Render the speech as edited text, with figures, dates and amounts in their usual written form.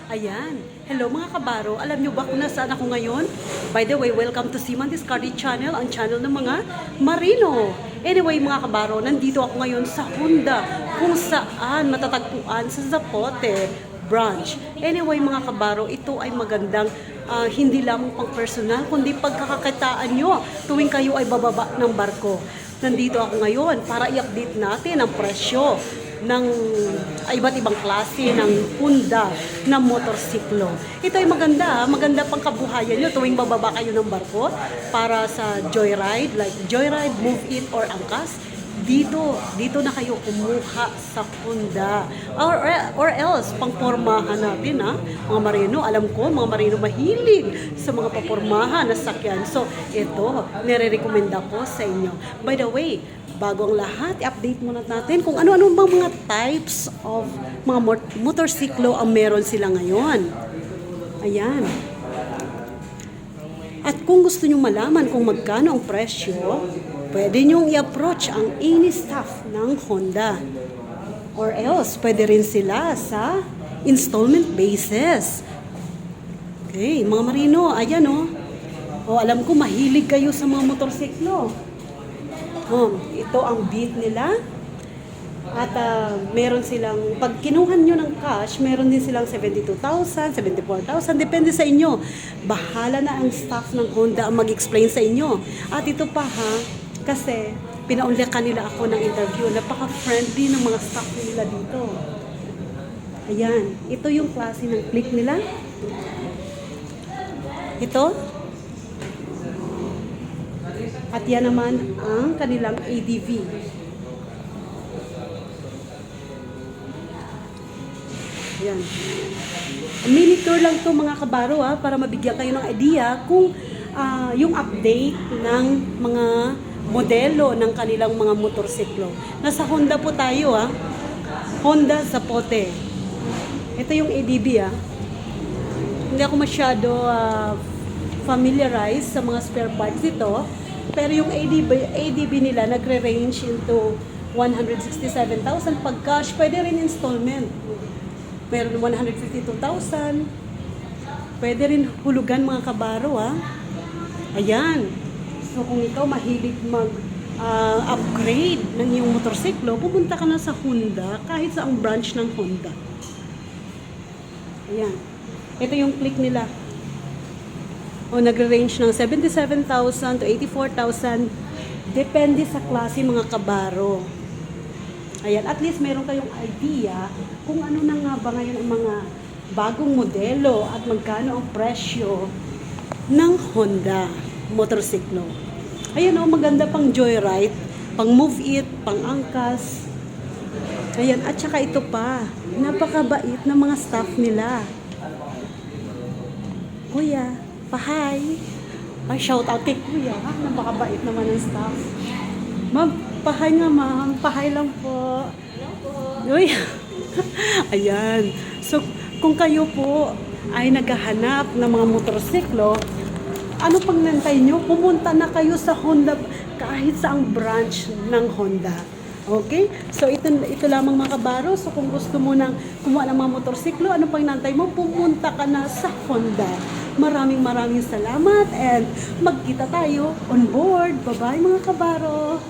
Ayan. Hello mga kabaro. Alam nyo ba kung nasaan ako ngayon? By the way, welcome to Seaman Discarded Channel, ang channel ng mga marino. Anyway mga kabaro, nandito ako ngayon sa Honda kung saan matatagpuan sa Zapote branch. Anyway mga kabaro, ito ay magandang hindi lamang pang personal, kundi pagkakakitaan nyo tuwing kayo ay bababa ng barko. Nandito ako ngayon para i-update natin ang presyo ng iba't ibang klase ng Honda na motorsiklo. Ito ay maganda pang kabuhayan nyo tuwing bababa kayo ng barko para sa joyride, like joyride, move it, or angkas. Dito na kayo kumuha sa Honda. Or else, pangpormahan natin, mga marino. Alam ko, mga marino mahilig sa mga papormahan na sakyan. So, ito, nire-recommenda ko sa inyo. By the way, bago ang lahat, i-update muna natin kung ano-ano bang mga types of mga motorsiklo ang meron sila ngayon. Ayan. At kung gusto nyo malaman kung magkano ang presyo, pwede nyo i-approach ang any staff ng Honda. Or else, pwede rin sila sa installment basis. Okay, mga marino, ayan o. Alam ko, mahilig kayo sa mga motorsiklo. Ito ang beat nila. At meron silang, pag kinuhan nyo ng cash, meron din silang 72,000, 74,000, depende sa inyo. Bahala na ang staff ng Honda ang mag-explain sa inyo. At ito pa kasi pinaunlakan nila ako ng interview. Napaka-friendly ng mga staff nila dito. Ayan, ito yung klase ng click nila. Ito. At yan naman ang kanilang ADV. Ayan. Mini tour lang to mga kabaro para mabigyan kayo ng idea kung yung update ng mga modelo ng kanilang mga motorsiklo. Nasa Honda po tayo Honda Zapote. Ito yung ADV Hindi ako masyado familiarized sa mga spare parts dito. Pero yung ADB nila nagre-range into 167,000 pag cash. Pwede rin installment. Meron 152,000. Pwede rin hulugan mga kabaro Ayan. So kung ikaw mahilig mag-upgrade ng iyong motorsiklo, pupunta ka na sa Honda kahit sa ang branch ng Honda. Ayan. Ito yung click nila. Nagre-range ng 77,000 to 84,000. Depende sa klase mga kabaro. Ayan, at least meron kayong idea kung ano na nga ba ngayon ang mga bagong modelo at magkano ang presyo ng Honda motorsiklo. Ayan maganda pang joyride, pang move it, pang angkas. Ayan, at saka ito pa, napakabait ng mga staff nila. Kuya, pahay. Ay, shout out kay Kuya. Napakabait naman ng staff. Ma'am, pahay nga ma'am. Pahay lang po. Hello po. Uy. Ayan. So, kung kayo po ay naghahanap ng mga motorsiklo, ano pang nantay nyo? Pumunta na kayo sa Honda kahit sa ang branch ng Honda. Okay? So, ito lamang mga kabaro. So, kung gusto mo nang kumuha ng mga motorsiklo, ano pang nantay mo? Pumunta ka na sa Honda. Maraming salamat and magkita tayo on board. Bye-bye mga kabaro.